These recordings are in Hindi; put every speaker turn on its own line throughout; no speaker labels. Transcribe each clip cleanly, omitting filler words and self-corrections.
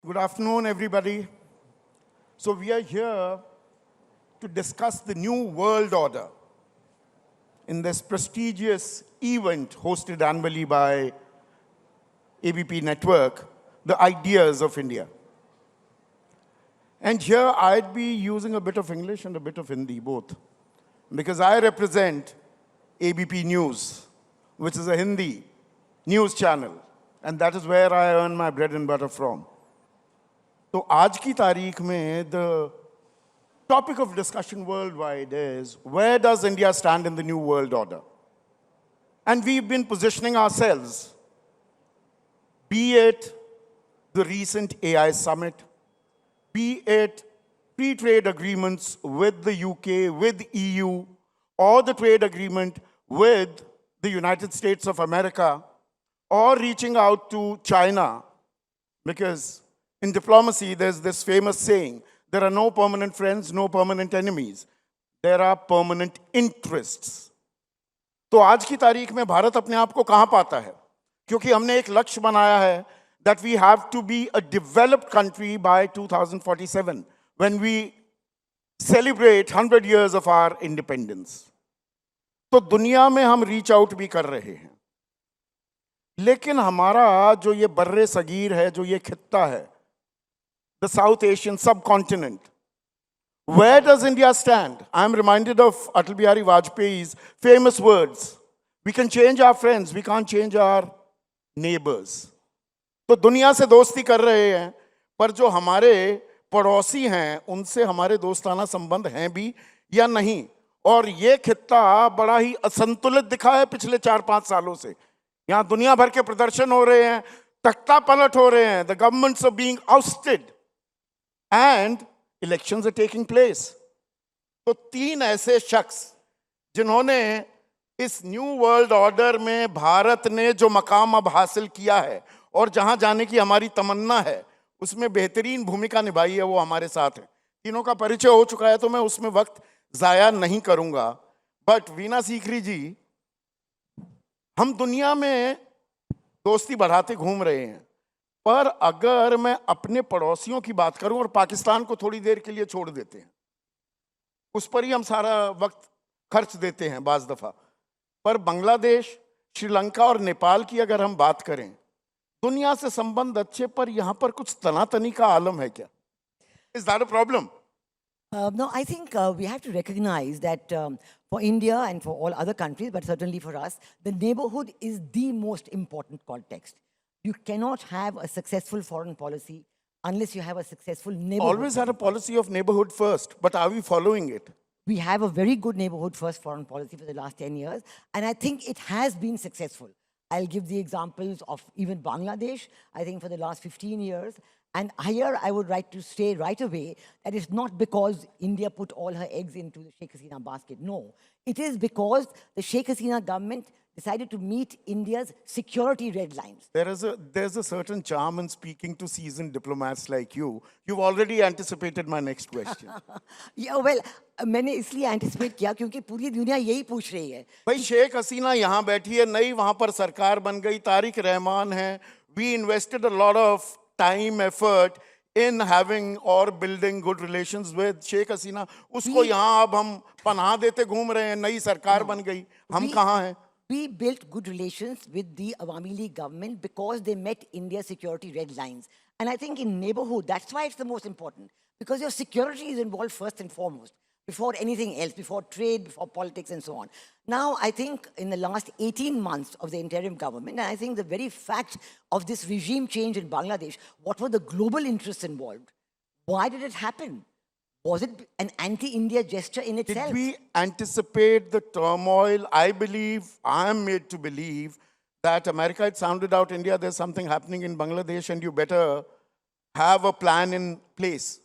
Good afternoon, everybody. So, we are here to discuss the new world order in this prestigious event hosted annually by ABP Network, the ideas of India. And here I'd be using a bit of English and a bit of Hindi, both, because I represent ABP News, which is a Hindi news channel, and that is where I earn my bread and butter from. तो आज की तारीख में the topic of discussion worldwide is where does India stand in the new world order? And we've been positioning ourselves, be it the recent AI summit, be it free trade agreements with the UK, with EU, or the trade agreement with the United States of America, or reaching out to China, because in diplomacy, there's this famous saying, there are no permanent friends, no permanent enemies. There are permanent interests. तो आज की तारीख में भारत अपने आप को कहाँ पाता है? क्योंकि हमने एक लक्ष्य बनाया है that we have to be a developed country by 2047 when we celebrate 100 years of our independence. तो दुनिया में हम रीच आउट भी कर रहे हैं, लेकिन हमारा जो ये बर्रे सगीर है, जो ये खित्ता है, the South Asian subcontinent. Where does India stand? I'm reminded of Atal Bihari Vajpayee's famous words. We can change our friends, we can't change our neighbors. तो दुनिया से दोस्ती कर रहे हैं, पर जो हमारे पड़ोसी हैं, उनसे हमारे दोस्ताना संबंध हैं भी या नहीं? और ये खित्ता बड़ा ही असंतुलित दिखा है पिछले 4-5 सालों से. यहाँ दुनिया भर के प्रदर्शन हो रहे हैं, तख्ता पलट हो रहे हैं, the governments are being ousted. And elections are taking place. तो 3 ऐसे शख्स जिन्होंने इस न्यू वर्ल्ड ऑर्डर में भारत ने जो मकाम अब हासिल किया है और जहां जाने की हमारी तमन्ना है, उसमें बेहतरीन भूमिका निभाई है, वो हमारे साथ हैं. तीनों का परिचय हो चुका है, तो मैं उसमें वक्त जाया नहीं करूंगा. बट वीना सीकरी जी, हम दुनिया में दोस्ती बढ़ाते घूम रहे हैं, पर अगर मैं अपने पड़ोसियों की बात करूं, और पाकिस्तान को थोड़ी देर के लिए छोड़ देते हैं, उस पर ही हम सारा वक्त खर्च देते हैं बाज दफा, पर बांग्लादेश, श्रीलंका और नेपाल की अगर हम बात करें, दुनिया से संबंध अच्छे, पर यहां पर कुछ तनातनी का आलम है क्या? Is that a problem?
No, I think we have to recognize that for India and for all other countries, but certainly for us, the neighborhood is the most important context. You cannot have a successful foreign policy unless you have a successful neighborhood.
Always had a policy of neighborhood first, but are we following it?
We have a very good neighborhood first foreign policy for the last 10 years, and I think it has been successful. I'll give the examples of even Bangladesh, I think for the last 15 years. And here I would like to say right away that it's not because India put all her eggs into the Sheikh Hasina basket. No, it is because the Sheikh Hasina government decided to meet India's security red lines.
There's a certain charm in speaking to seasoned diplomats like you. You've already anticipated my next question.
Yeah, well, मैंने इसलिए anticipate किया क्योंकि पूरी दुनिया यही पूछ रही है.
भाई शेख हसीना यहाँ बैठी है, नई वहाँ पर सरकार बन गई, तारिक रहमान है. We invested a lot of time, effort in having or building good relations with Sheikh Hasina. उसको यहाँ अब हम पनाह देते घूम रहे हैं, नई सरकार बन गई. हम कहाँ हैं?
We built good relations with the Awami League government because they met India's security red lines. And I think in neighborhood, that's why it's the most important. Because your security is involved first and foremost, before anything else, before trade, before politics, and so on. Now, I think in the last 18 months of the interim government, and I think the very fact of this regime change in Bangladesh, what were the global interests involved? Why did it happen? Was it an anti-India gesture in itself?
Did we anticipate the turmoil? I am made to believe that America had sounded out India, there's something happening in Bangladesh and you better have a plan in place.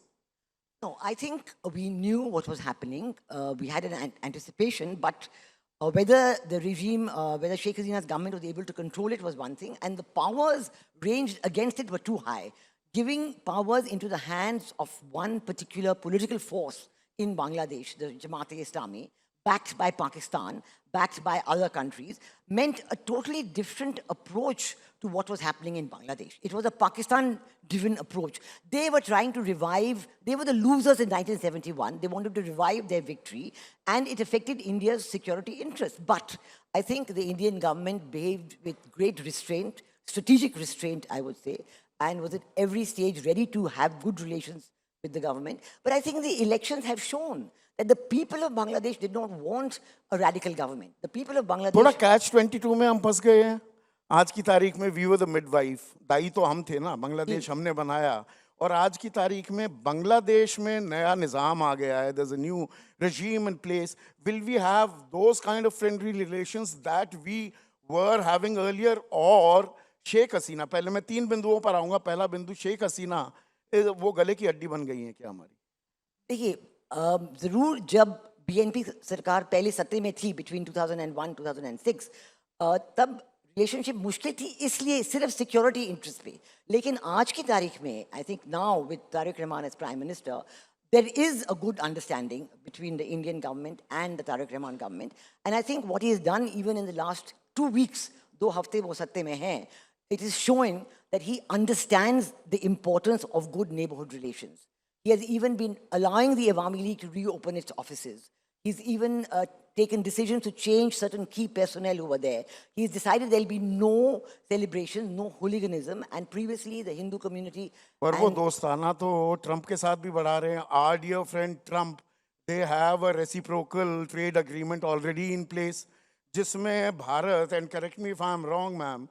No, I think we knew what was happening. We had an anticipation, but whether the regime, whether Sheikh Hasina's government was able to control it was one thing, and the powers ranged against it were too high. Giving powers into the hands of one particular political force in Bangladesh, the Jamaat-e-Islami, backed by Pakistan, backed by other countries, meant a totally different approach to what was happening in Bangladesh. It was a Pakistan-driven approach. They were trying to revive, they were the losers in 1971. They wanted to revive their victory, and it affected India's security interests. But I think the Indian government behaved with great restraint, strategic restraint, I would say, and was at every stage ready to have good relations with the government. But I think the elections have shown that the people of Bangladesh did not want a radical government. The people of
थोड़ा
Bangladesh...
कैच 22 में हम फंस गए हैं आज की तारीख में. वी वर द मिडवाइफ, दाई तो हम थे ना, बांग्लादेश हमने बनाया. और आज की तारीख में बांग्लादेश में नया निज़ाम आ गया है. There is a new regime in place. Will we have those kind of friendly relations that we were having earlier? और शेख हसीना, पहले मैं 3 बिंदुओं पर आऊंगा. पहला बिंदु, शेख हसीना वो गले की हड्डी बन गई है क्या हमारी?
देखिए, जरूर जब बीएनपी सरकार पहले सत्ते में थी बिटवीन 2001-2006, तब रिलेशनशिप मुश्किल थी, इसलिए सिर्फ सिक्योरिटी इंटरेस्ट पे. लेकिन आज की तारीख में, I think now with Tarique Rahman as prime minister, there is a good understanding between the Indian government and the Tariq Rahman government. And I think what he has done even in the last 2 weeks, 2 हफ्ते वो सत्ते में हैं, it is showing that he understands the importance of good neighborhood relations. He has even been allowing the Awami League to reopen its offices. He's even taken decisions to change certain key personnel over there. He's decided there'll be no celebrations, no hooliganism, and previously the Hindu community...
पर वो दोस्ताना तो ट्रंप के साथ भी बढ़ा रहे हैं. Our dear friend Trump, they have a reciprocal trade agreement already in place, जिसमें Bharat, and correct me if I'm wrong ma'am,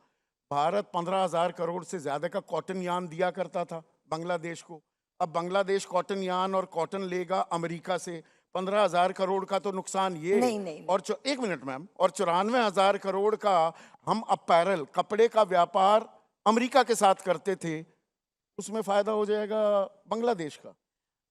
Bharat 15,000 crore से ज्यादा का कॉटन यान दिया करता था बांग्लादेश को. अब बांग्लादेश कॉटन यान और कॉटन लेगा अमेरिका से. 15,000 करोड़ का तो नुकसान ये
नहीं.
और 1 मिनट मैम, और 94,000 करोड़ का हम अपैरल, कपड़े का व्यापार अमेरिका के साथ करते थे. उसमें फायदा हो जाएगा बांग्लादेश का.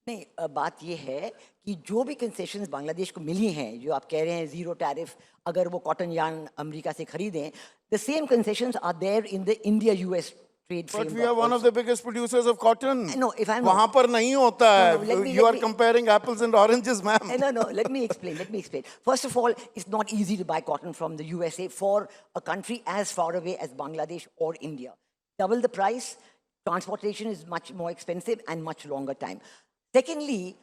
नहीं, बात ये है कि जो भी कंसेशंस बांग्लादेश को मिली हैं, जो आप कह रहे हैं जीरो टैरिफ, अगर वो कॉटन यान अमेरिका से खरीदें, the same concessions are there in the India US trade
But
framework.
we are one of the biggest producers of cotton.
No, if I'm
वहाँ पर नहीं होता है. You are
me-
comparing apples and oranges, ma'am.
No, let me explain. First of all, it's not easy to buy cotton from the USA for a country as far away as Bangladesh or India. Double the price, transportation is much more expensive and much longer time. Secondly,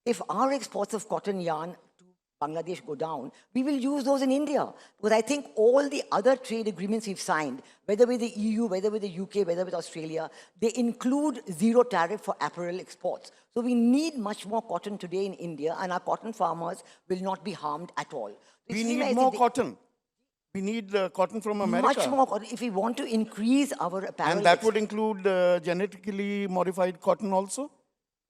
if our exports of cotton yarn to Bangladesh go down, we will use those in India. Because I think all the other trade agreements we've signed, whether with the EU, whether with the UK, whether with Australia, they include zero tariff for apparel exports. So we need much more cotton today in India, and our cotton farmers will not be harmed at all.
We need more cotton. We need cotton from America.
Much more cotton if we want to increase our apparel.
And that would include genetically modified cotton also?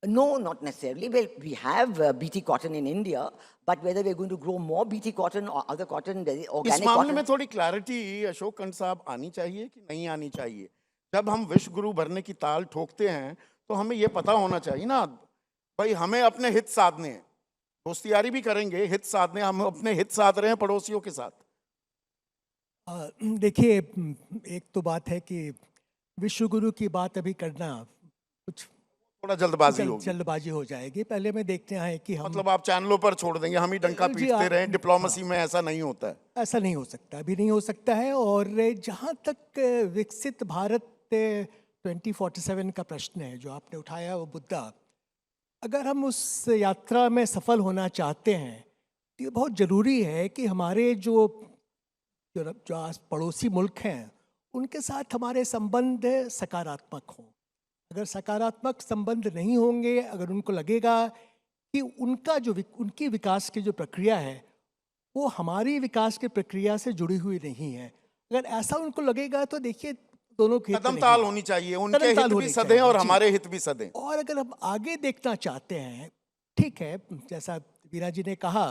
No, not necessarily. Well, we have BT cotton in India, but whether we're going to grow more BT cotton or other cotton, organic
इस मामले
cotton...
में थोड़ी क्लैरिटी अशोक कंठ साहब आनी चाहिए कि नहीं आनी चाहिए. जब हम विश्व गुरु भरने की ताल ठोकते हैं तो हमें ये पता होना चाहिए ना भाई, हमें अपने हित साधने हैं. दोस्ती यारी भी करेंगे, हित साधने, हम अपने हित साध रहे हैं पड़ोसियों के साथ.
देखिए, एक तो बात है कि विश्व गुरु की बात अभी करना कुछ
थोड़ा जल्दबाजी होगी.
जल्दबाजी हो जाएगी. पहले में देखते हैं कि हम
मतलब आप चैनलों पर छोड़ देंगे, हम ही डंका पीटते रहे. डिप्लोमेसी में ऐसा नहीं होता है.
ऐसा नहीं हो सकता, अभी नहीं हो सकता है. और जहाँ तक विकसित भारत 2047 का प्रश्न है जो आपने उठाया, वो मुद्दा, अगर हम उस यात्रा में सफल होना चाहते हैं तो ये बहुत ज़रूरी है कि हमारे जो पड़ोसी मुल्क हैं उनके साथ हमारे संबंध सकारात्मक हों. अगर सकारात्मक संबंध नहीं होंगे, अगर उनको लगेगा कि उनकी विकास की जो प्रक्रिया है वो हमारी विकास की प्रक्रिया से जुड़ी हुई नहीं है, अगर ऐसा उनको लगेगा तो देखिए दोनों के
कदम ताल होनी चाहिए. उनके हित भी सधे और हमारे हित भी सधे.
और अगर हम आगे देखना चाहते हैं, ठीक है, जैसा वीरा जी ने कहा,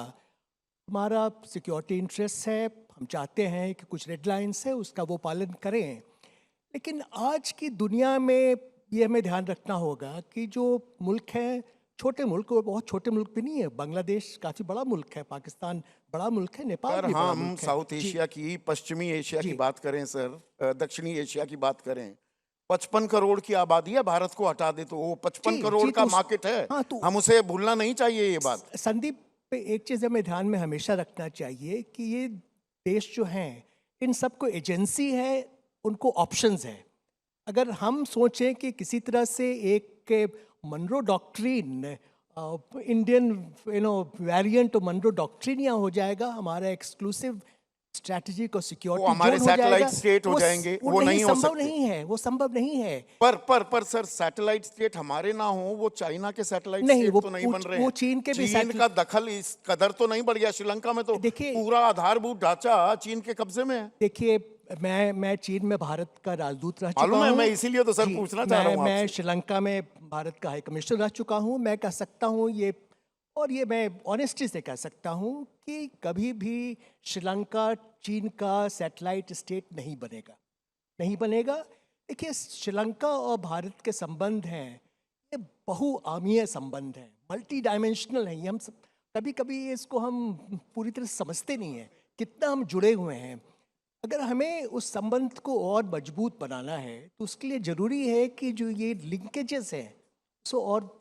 हमारा सिक्योरिटी इंटरेस्ट है, हम चाहते हैं कि कुछ रेड लाइन्स है उसका वो पालन करें. लेकिन आज की दुनिया में ये हमें ध्यान रखना होगा कि जो मुल्क हैं, छोटे मुल्क, और बहुत छोटे मुल्क भी नहीं है. बांग्लादेश काफ़ी बड़ा मुल्क है, पाकिस्तान बड़ा मुल्क है, नेपाल भी बड़ा
हम
मुल्क है.
साउथ एशिया की, पश्चिमी एशिया की बात करें सर, दक्षिणी एशिया की बात करें, 55 करोड़ की आबादी है. भारत को हटा दे तो वो 55 करोड़ का मार्केट है.
हाँ, तो
हम उसे भूलना नहीं चाहिए ये बात.
संदीप, पे एक चीज़ हमें ध्यान में हमेशा रखना चाहिए कि ये देश जो हैं इन सबको एजेंसी है, उनको ऑप्शंस हैं। अगर हम सोचें कि किसी तरह से एक Monroe doctrine Indian variant of Monroe doctrine यहाँ हो जाएगा, हमारा एक्सक्लूसिव स्ट्रैटेजिक और सिक्योरिटी
वो हमारे
जोन हो
satellite
जाएगा,
state हो जाएंगे, वो नहीं हो
संभव
सकते।
नहीं है, वो संभव नहीं है।
पर सर, सैटेलाइट स्टेट हमारे ना हो, वो चाइना के सैटेलाइट
नहीं,
स्टेट
वो
तो नहीं
वो-
बन रहे
वो
हैं।
चीन के भी
चीन
सैटेल-
का दखल इस कदर तो नहीं बढ़ गया। श्रीलंका में तो
देखिए-
पूरा आधारभूत ढांचा चीन के कब्जे में है।
देखिए, मैं चीन में भारत का राजदूत रह चुका
मालूम है,
हूँ।
मैं इसीलिए तो सर
जी,
पूछना चाह रहा हूँ
मैं
आपसे।
श्रीलंका में भारत का हाई कमिश्नर रह चुका हूँ। मैं कह सकता हूँ ये, और ये मैं ऑनेस्टी से कह सकता हूँ कि कभी भी श्रीलंका चीन का सैटेलाइट स्टेट नहीं बनेगा, नहीं बनेगा। देखिए, श्रीलंका और भारत के संबंध हैं, ये बहुआमीय संबंध हैं, मल्टी डायमेंशनल हैं। ये हम सब कभी कभी इसको हम पूरी तरह से समझते नहीं हैं कितना हम जुड़े हुए हैं। अगर हमें उस संबंध को और मजबूत बनाना है तो उसके लिए ज़रूरी है कि जो ये लिंकेजेस हैं उसको और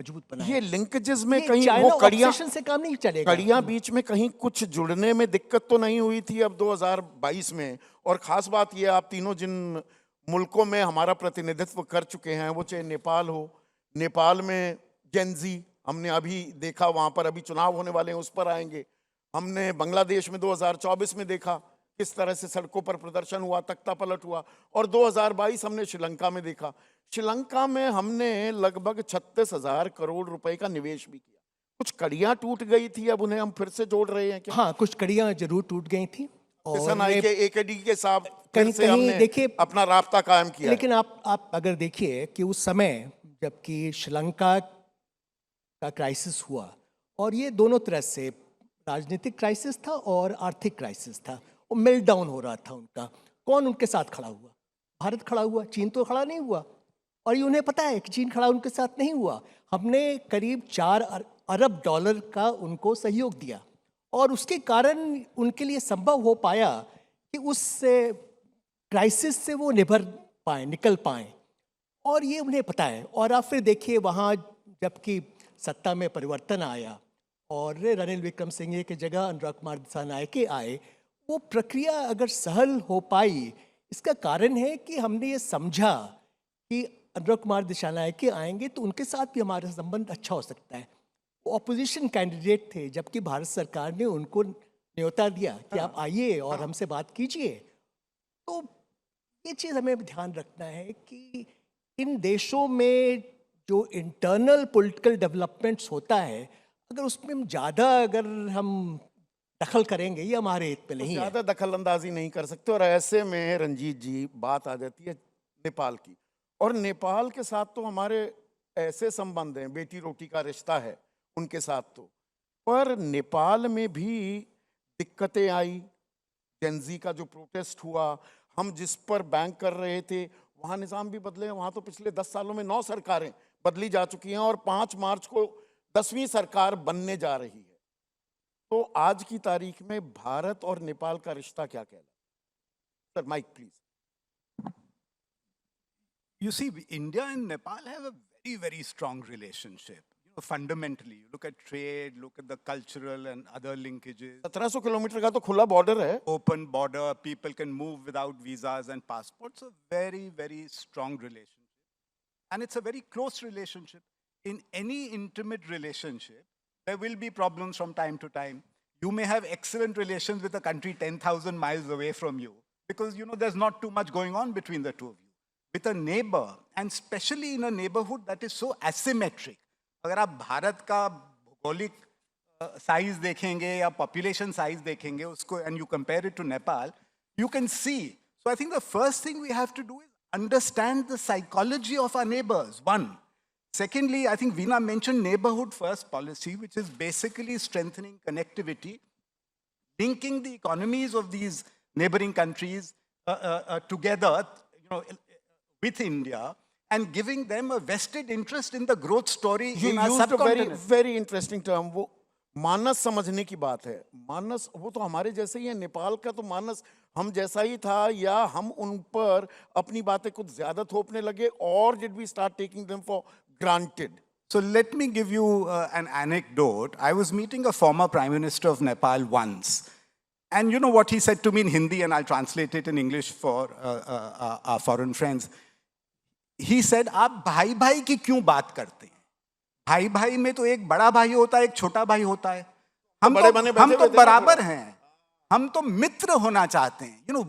मजबूत बनाएं।
ये लिंकेजेस में
ये
कहीं
चाइना
वो कड़ियां
ऑब्सेशन से काम नहीं चलेगा।
कड़ियां बीच में कहीं कुछ जुड़ने में दिक्कत तो नहीं हुई थी अब 2022 में? और खास बात ये, आप तीनों जिन मुल्कों में हमारा प्रतिनिधित्व कर चुके हैं, वो चाहे नेपाल हो, नेपाल में जेनजी हमने अभी देखा, वहां पर अभी चुनाव होने वाले हैं, उस पर आएंगे। हमने बांग्लादेश में 2024 में देखा किस तरह से सड़कों पर प्रदर्शन हुआ, तख्ता पलट हुआ। और 2022 हमने श्रीलंका में देखा। श्रीलंका में हमने लगभग 36,000 करोड़ रुपए का निवेश भी किया। कुछ कड़ियां टूट गई थी, अब उन्हें हम फिर से जोड़ रहे हैं क्या?
हाँ, कुछ कड़ियां जरूर टूट गई थी।
किसान आई के एकेडी के साथ फिर
कहीं-
से
कहीं
हमने
देखिए-
अपना राब्ता कायम किया है।
लेकिन आप अगर देखिए कि उस समय जबकि श्रीलंका का क्राइसिस हुआ, और ये दोनों तरह से राजनीतिक क्राइसिस था और आर्थिक क्राइसिस था, वो मेल्ट डाउन हो रहा था उनका। कौन उनके साथ खड़ा हुआ? भारत खड़ा हुआ, चीन तो खड़ा नहीं हुआ। और ये उन्हें पता है कि चीन खड़ा उनके साथ नहीं हुआ। हमने करीब 4 अरब डॉलर का उनको सहयोग दिया, और उसके कारण उनके लिए संभव हो पाया कि उस क्राइसिस से वो निकल पाएं, और ये उन्हें पता है। और आप फिर देखिए, वहाँ जबकि सत्ता में परिवर्तन आया और रनिल विक्रमसिंघे की जगह अनुराग कुमार दिसानायके आए, वो प्रक्रिया अगर सहल हो पाई, इसका कारण है कि हमने ये समझा कि अनुराग कुमार दिसानायके आएंगे तो उनके साथ भी हमारा संबंध अच्छा हो सकता है। वो ऑपोजिशन कैंडिडेट थे, जबकि भारत सरकार ने उनको न्योता दिया कि आप आइए और हमसे बात कीजिए। तो ये चीज़ हमें ध्यान रखना है कि इन देशों में जो इंटरनल पॉलिटिकल डेवलपमेंट्स होता है, अगर उसमें अगर हम दखल करेंगे, ये हमारे हित में नहीं है।
ज्यादा दखल अंदाजी नहीं कर सकते। और ऐसे में रंजीत जी, बात आ जाती है नेपाल की। और नेपाल के साथ तो हमारे ऐसे संबंध हैं, बेटी रोटी का रिश्ता है उनके साथ तो। पर नेपाल में भी दिक्कतें आई। जेनजी का जो प्रोटेस्ट हुआ, हम जिस पर बैंक कर रहे थे, वहाँ निज़ाम भी बदले हैं। वहाँ तो पिछले 10 सालों में 9 सरकारें बदली जा चुकी हैं, और 5 मार्च को 10वीं सरकार बनने जा रही है। तो आज की तारीख में भारत और नेपाल का रिश्ता क्या कहलाता है? Sir, mike please.
You see, India and Nepal have a very, very strong relationship. Fundamentally, you look at trade, look at the cultural and other linkages.
1700 kilometre का तो खुला बॉर्डर है।
Open border, people can move without visas and passports. A very, very strong relationship. And it's a very close relationship. In any intimate relationship, there will be problems from time to time. You may have excellent relations with a country 10,000 miles away from you because, there's not too much going on between the two of you. With a neighbor, and especially in a neighborhood that is so asymmetric, अगर आप भारत का भौगोलिक साइज देखेंगे या पॉपुलेशन साइज देखेंगे उसको, and you compare it to Nepal, you can see. So I think the first thing we have to do is understand the psychology of our neighbors, one. Secondly, I think Veena mentioned neighborhood first policy, which is basically strengthening connectivity, linking the economies of these neighboring countries together, with India, and giving them a vested interest in the growth story
You
in our
used a very,
subcontinent.
very interesting term. वो मानस समझने की बात है। मानस वो तो हमारे जैसे ही है। नेपाल का तो मानस हम जैसा ही था, या हम उन पर अपनी बातें कुछ ज्यादा थोपने लगे, और did we start taking them for granted?
So let me give you an anecdote. I was meeting a former Prime Minister of Nepal once. And you know what he said to me in Hindi, and I'll translate it in English for our foreign friends. He said, आप भाई भाई की क्यों बात करते हैं? भाई भाई में तो एक बड़ा भाई होता है, एक छोटा भाई होता है. हम
बड़े बने
तो, हम
बैठे
तो
हुए थे ना
बराबर
पूरा।
हैं. हम तो मित्र होना चाहते हैं. You know,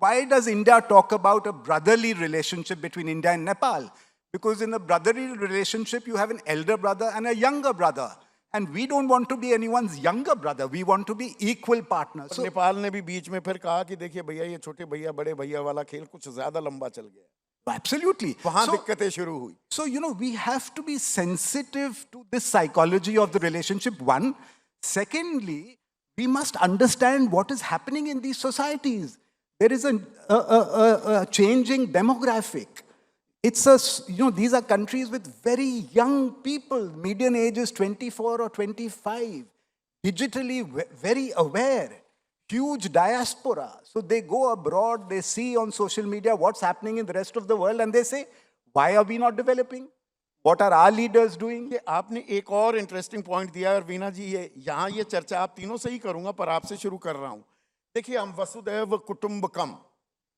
why does India talk about a brotherly relationship between India and Nepal? Because in a brotherly relationship, you have an elder brother and a younger brother. And we don't want to be anyone's younger brother. We want to be equal partners. So,
Nepal ने भी बीच में फिर कहा कि देखिए भैया ये छोटे भैया बड़े भैया वाला खेल कुछ ज्यादा लंबा चल गया,
absolutely.
वहां
So,
दिक्कतें शुरू हुई.
so, you know, we have to be sensitive to this psychology of the relationship, one. Secondly, we must understand what is happening in these societies. There is a changing demographic. It's these are countries with very young people. Median age is 24 or 25. Digitally very aware. Huge diaspora. So they go abroad, they see on social media what's happening in the rest of the world, and they say, why are we not developing? What are our leaders doing?
ये आपने एक और इंटरेस्टिंग पॉइंट दिया है, और वीना जी यहाँ ये चर्चा आप तीनों से ही करूंगा, पर आपसे शुरू कर रहा हूँ. देखिए हम वसुदैव कुटुंबकम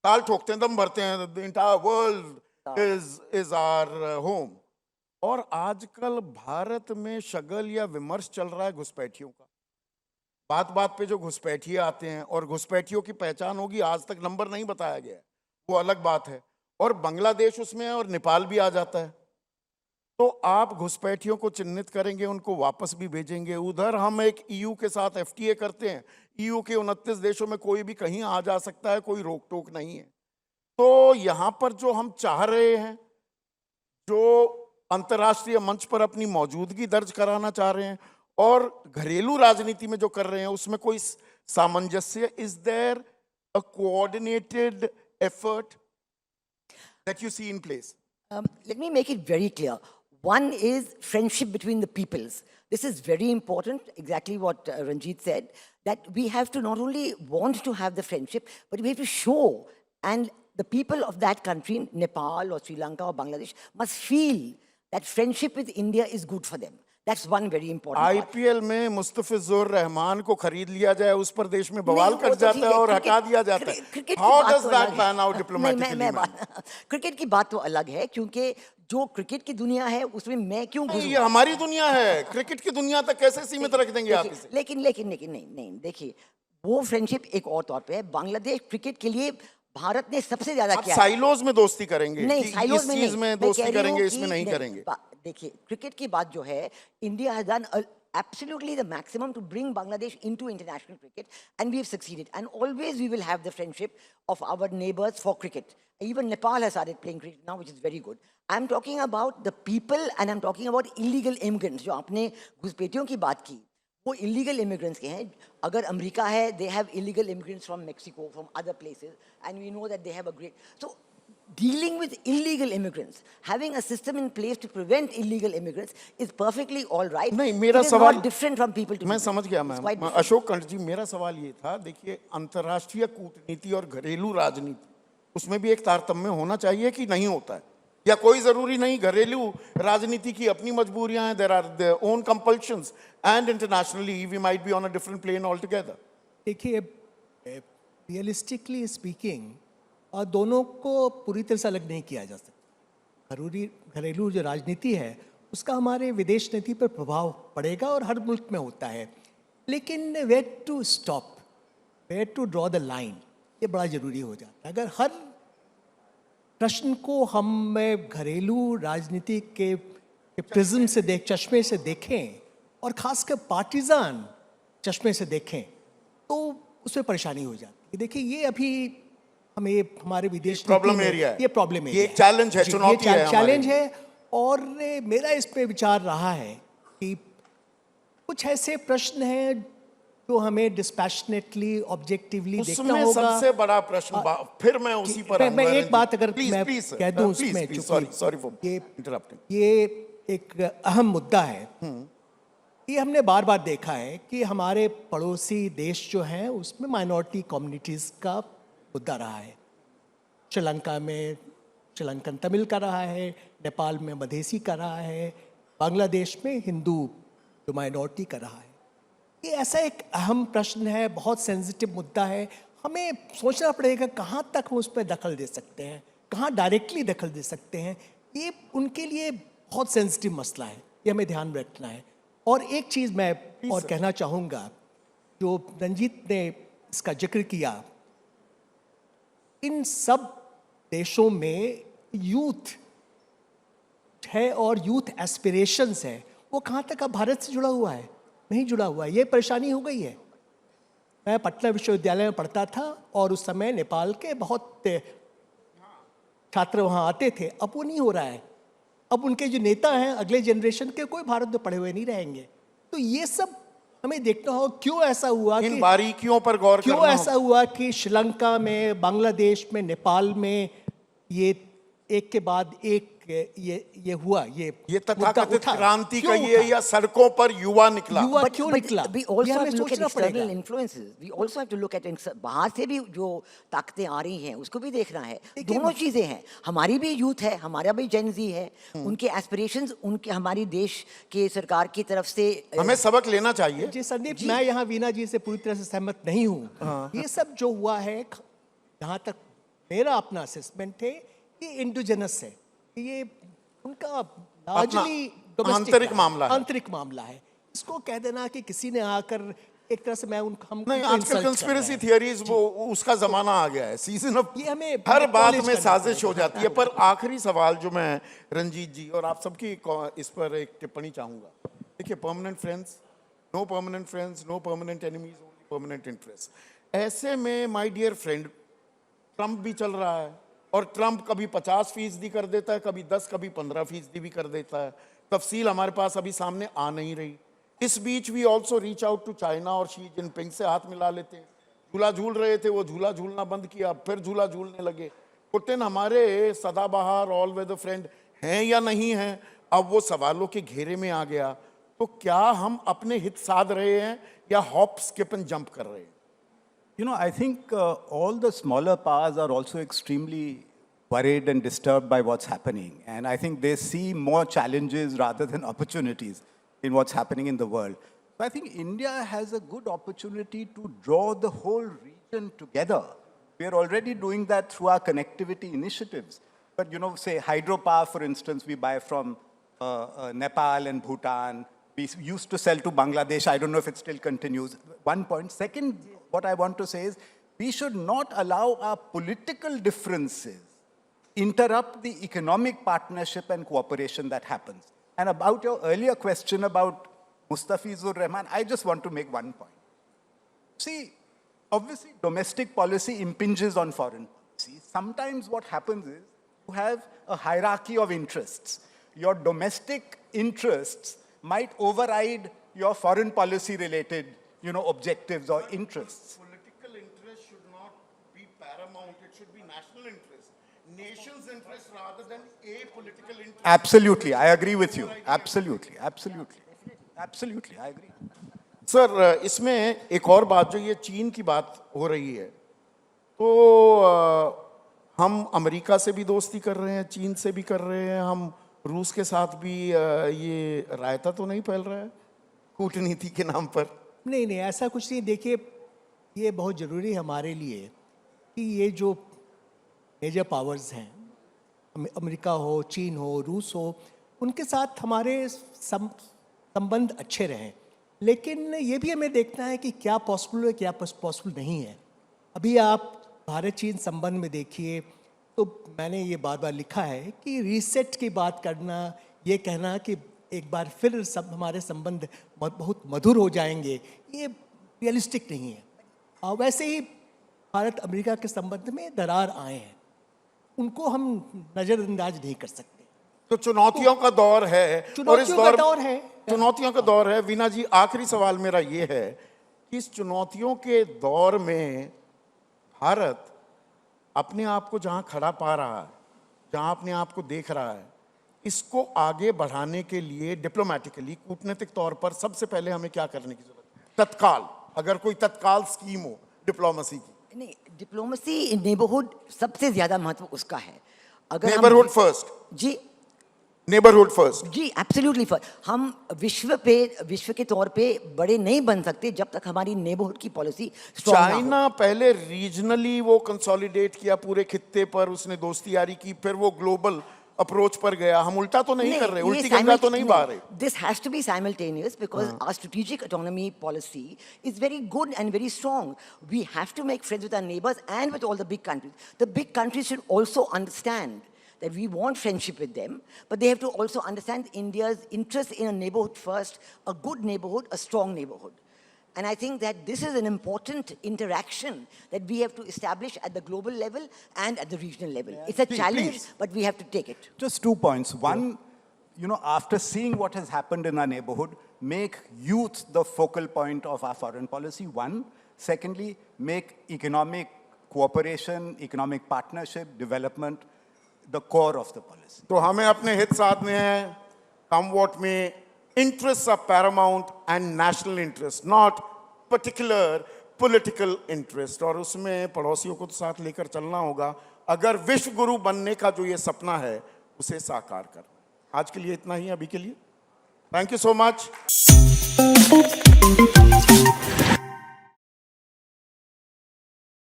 ताल ठोकते हैं, दम भरते हैं, the entire world is our home. और आजकल भारत में शगल या विमर्श चल रहा है घुसपैठियों का. बात बात पे जो घुसपैठिए आते हैं, और घुसपैठियों की पहचान होगी, आज तक नंबर नहीं बताया गया है, वो अलग बात है. और बांग्लादेश उसमें है और नेपाल भी आ जाता है. तो आप घुसपैठियों को चिन्हित करेंगे, उनको वापस भी भेजेंगे. उधर हम एक ईयू के साथ एफटीए करते हैं. ईयू के 29 देशों में कोई भी कहीं आ जा सकता है, कोई रोक टोक नहीं है. तो यहां पर जो हम चाह रहे हैं, जो अंतर्राष्ट्रीय मंच पर अपनी मौजूदगी दर्ज कराना चाह रहे हैं, और घरेलू राजनीति में जो कर रहे हैं, उसमें कोई सामंजस्य? Is there a coordinated effort that you see in place?
Let me make it very clear. One is friendship between the peoples. This is very important, exactly what Ranjit said, that we have to not only want to have the friendship, but we have to show, and the people of that country, Nepal or Sri Lanka or Bangladesh, must feel that friendship with India is good for them. That's one very important part.
IPL में मुस्तफिजुर रहमान को खरीद लिया जाए, उस पर देश में बवाल
नहीं,
कट
वो तो
जाता
ठीक
है
है,
और
क्रिकेट-
हटा दिया जाता है.
क्रिकेट की
हाउ
बात
डज
तो
दैट
अलग है।
पैन आउट
नहीं,
डिप्लोमेटिकली?
क्रिकेट की बात तो अलग है, क्योंकि जो क्रिकेट की दुनिया है उसमें मैं क्यों घुसूं?
ये हमारी दुनिया है, क्रिकेट की दुनिया तक कैसे सीमित रख देंगे आप इसे?
लेकिन लेकिन लेकिन नहीं नहीं, देखिए वो फ्रेंडशिप एक और तौर पे है. बांग्लादेश क्रिकेट के लिए भारत ने सबसे ज्यादा
आप
किया है.
साइलोज में दोस्ती करेंगे
नहीं,
कि
साइलोज
इस
में
चीज
नहीं.
में
मैं कह
दोस्ती
रही हूँ
करेंगे,
कि
इसमें नहीं करेंगे?
देखिए क्रिकेट की बात जो है, India has done absolutely the maximum to bring Bangladesh into international cricket, and we have succeeded. And always we will have the friendship of our neighbors for cricket. Even Nepal has started playing cricket now, which is very good. I'm talking about the people, and I'm talking about illegal immigrants. जो आपने घुसपैठियों की बात की, वो illegal immigrants के हैं. अगर अमेरिका है, they have illegal immigrants from Mexico, from other places, and we know that they have a great. So dealing with illegal immigrants, having a system in place to prevent illegal immigrants is perfectly all right.
नहीं, मेरा
It is
सवाल
not different from people to
मैं
people.
समझ गया
It's
ma'am.
quite different.
Ashok कंठ जी, मेरा सवाल ये था, देखिए अंतर्राष्ट्रीय कूटनीति और घरेलू राजनीति, उसमें भी एक तारतम्य होना चाहिए कि नहीं होता है? या कोई जरूरी नहीं? घरेलू राजनीति की अपनी मजबूरियां हैं, there are their own compulsions, and internationally we might be on a different plane all together.
देखिए रियलिस्टिकली स्पीकिंग दोनों को पूरी तरह से अलग नहीं किया जा सकता. घरेलू जो राजनीति है उसका हमारे विदेश नीति पर प्रभाव पड़ेगा, और हर मुल्क में होता है. लेकिन where to stop, where to draw the line, ये बड़ा ज़रूरी हो जाता है. अगर हर प्रश्न को हम घरेलू राजनीति के प्रिज्म से चश्मे से देखें, और ख़ासकर पार्टिजान चश्मे से देखें, तो उसमें परेशानी हो जाती है. देखिए ये अभी हमें हमारे विदेश
प्रॉब्लम
नीति में
एरिया है.
ये प्रॉब्लम
ये
एरिया
एक चैलेंज है,
जी,
चुनौती है
ये
हमारे
चैलेंज
लिए.
है. और मेरा इस पे विचार रहा है कि कुछ ऐसे प्रश्न हैं जो हमें डिस्पैशनेटली ऑब्जेक्टिवली देखना
उसमें
होगा.
सबसे बड़ा प्रश्न, फिर मैं उसी पर
मैं
आऊंगा,
एक बात अगर
प्लीज
मैं
प्लीज
कह दूं
प्लीज
उसमें,
प्लीज,
चूंकि
सॉरी फॉर
ये
इंटरप्टिंग.
ये एक अहम मुद्दा है. ये हमने बार बार देखा है कि हमारे पड़ोसी देश जो हैं उसमें माइनॉरिटी कम्युनिटीज़ का मुद्दा रहा है. श्रीलंका में श्रीलंकन तमिल का रहा है, नेपाल में मधेसी का रहा है, बांग्लादेश में हिंदू जो माइनॉरिटी का रहा है, ये ऐसा एक अहम प्रश्न है, बहुत सेंसिटिव मुद्दा है। हमें सोचना पड़ेगा कहाँ तक हम उस पर दखल दे सकते हैं, कहाँ डायरेक्टली दखल दे सकते हैं। ये उनके लिए बहुत सेंसिटिव मसला है, ये हमें ध्यान में रखना है। और एक चीज़ मैं और कहना चाहूँगा, जो रंजीत ने इसका जिक्र किया, इन सब देशों में यूथ है और यूथ एस्पिरेशंस है, वो कहाँ तक अब भारत से जुड़ा हुआ है? नहीं जुड़ा हुआ है। ये परेशानी हो गई है। मैं पटना विश्वविद्यालय में पढ़ता था और उस समय नेपाल के बहुत छात्र वहाँ आते थे। अब वो नहीं हो रहा है। अब उनके जो नेता हैं अगले जनरेशन के, कोई भारत में पढ़े हुए नहीं रहेंगे। तो ये सब हमें देखना होगा, क्यों ऐसा हुआ,
इन
कि
बारीकियों पर गौर
क्यों
करना
ऐसा हुआ कि श्रीलंका में, बांग्लादेश में, नेपाल में ये एक के बाद एक ये हुआ, ये मुद्दा
तथाकथित
उठा।
क्रांति
क्यों
कहिए
उठा?
या सड़कों पर युवा निकला।
युवा क्यों निकला?
We
ये
also
हमें
have to look at
सोचना
external
पड़ेगा।
influences. We also have to look at बाहर से भी जो ताकतें आ रही हैं उसको भी देखना है।
देखिए,
दोनों चीजें हैं, हमारी भी यूथ है, हमारा भी जेनजी है, उनके एस्पिरेशंस, उनके हमारी देश के सरकार की तरफ से
हमें सबक लेना चाहिए।
जी संदीप, मैं यहाँ वीना जी से पूरी तरह से सहमत नहीं हूँ। ये सब जो हुआ है, जहाँ तक मेरा अपना असेसमेंट है, ये इंडोजेनस है। ये उनका लार्जली
आंतरिक मामला है।
आंतरिक मामला है। इसको कह देना कि किसी ने आकर एक तरह से मैं हम
नहीं, आजकल कंस्पिरेसी थियरीज वो उसका जमाना आ गया है। सीजन ऑफ
ये हमें
हर बात
acknowledge
में
करना
साजिश हो
पड़ेगा।
जाती है। पर आखिरी सवाल जो मैं रंजीत जी और आप सबकी इस पर एक टिप्पणी चाहूंगा। देखिए, permanent friends, no permanent friends, no permanent enemies, only permanent interest. ऐसे में माय डियर फ्रेंड, ट्रंप भी चल रहा है और ट्रंप कभी 50% कर देता है, कभी 10, कभी 15% भी कर देता है। तफसील हमारे पास अभी सामने आ नहीं रही। इस बीच we also reach out to China और शी जिनपिंग से हाथ मिला लेते हैं। झूला झूल रहे थे, वो झूला झूलना बंद किया, फिर झूला झूलने लगे। पुतिन हमारे सदाबहार ऑल वेदर फ्रेंड हैं या नहीं हैं, अब वो सवालों के घेरे में आ गया। तो क्या हम अपने हित साध रहे हैं या हॉप स्किप एंड जंप कर रहे हैं?
You know, I think all the smaller powers are also extremely worried and disturbed by what's happening. And I think they see more challenges rather than opportunities in what's happening in the world. So I think India has a good opportunity to draw the whole region together. We are already doing that through our connectivity initiatives. But, you know, say hydropower, for instance, we buy from Nepal and Bhutan. We used to sell to Bangladesh. I don't know if it still continues. One point. Second, what I want to say is we should not allow our political differences interrupt the economic partnership and cooperation that happens. And about your earlier question about Mustafizur Rahman, I just want to make one point. See, obviously domestic policy impinges on foreign policy. Sometimes what happens is you have a hierarchy of interests. Your domestic interests might override your foreign policy related, you know, objectives or interests.
Political interest should not be paramount. It should be national interest, nation's interest rather than a political interest.
Absolutely, I agree with you. Absolutely, absolutely, absolutely, I agree.
Sir, इसमें एक और बात, जो ये चीन की बात हो रही है, तो हम अमेरिका से भी दोस्ती कर रहे हैं, चीन से भी कर रहे हैं, हम रूस के साथ भी ये रायता तो नहीं फैल रहा है कूटनीति के नाम पर?
नहीं नहीं, ऐसा कुछ नहीं। देखिए, ये बहुत ज़रूरी है हमारे लिए कि ये जो मेजर पावर्स हैं, अमेरिका हो, चीन हो, रूस हो, उनके साथ हमारे संबंध अच्छे रहें। लेकिन ये भी हमें देखना है कि क्या पॉसिबल है, क्या पॉसिबल नहीं है। अभी आप भारत चीन संबंध में देखिए, तो मैंने ये बार बार लिखा है कि रीसेट की बात करना, ये कहना कि एक बार फिर सब हमारे संबंध बहुत मधुर हो जाएंगे, ये रियलिस्टिक नहीं है। वैसे ही भारत अमेरिका के संबंध में दरार आए हैं, उनको हम नज़रअंदाज नहीं कर सकते।
तो चुनौतियों का दौर है, और इस
चुनौतियों का दौर है।
चुनौतियों का दौर है। वीना जी, आखिरी सवाल मेरा ये है कि इस चुनौतियों के दौर में भारत अपने आप को जहां खड़ा पा रहा है, जहां अपने आप को देख रहा है, इसको आगे बढ़ाने के लिए डिप्लोमेटिकली, कूटनीतिक तौर पर सबसे पहले हमें क्या करने की जरूरत है? तत्काल, अगर कोई तत्काल स्कीम हो डिप्लोमेसी की।
नहीं, डिप्लोमेसी इन नेबरहुड सबसे ज्यादा महत्व उसका है। अगर हम-
नेबरहुड फर्स्ट।
जी,
नेबरहुड फर्स्ट।
जी एब्सोल्युटली। हम विश्व के तौर पे बड़े नहीं बन सकते जब तक हमारी नेबरहुड की पॉलिसी स्ट्रांग ना हो।
चाइना पहले रीजनली वो कंसोलिडेट किया पूरे खित्ते पर, उसने दोस्ती यारी की, फिर वो ग्लोबल अप्रोच पर गया। हम उल्टा तो नहीं कर रहे, उल्टी गंगा तो नहीं बहा रहे।
This has to be simultaneous because our strategic autonomy policy is very good and very strong. We have to make friends with our neighbors and with all the big countries. The big countries should also understand that we want friendship with them, but they have to also understand India's interest in a neighborhood first, a good neighborhood, a strong neighborhood. And I think that this is an important interaction that we have to establish at the global level and at the regional level. It's a challenge,
Please.
but we have to take it.
Just 2 points. One, after seeing what has happened in our neighborhood, make youth the focal point of our foreign policy, one. Secondly, make economic cooperation, economic partnership, development the core of the policy.
तो हमें अपने हित साधने हैं, come what may. Interests are paramount and national interest, not particular political interest. और उसमें पड़ोसियों को तो साथ लेकर चलना होगा अगर विश्व गुरु बनने का जो ये सपना है उसे साकार कर। आज के लिए इतना ही, अभी के लिए। Thank you so much.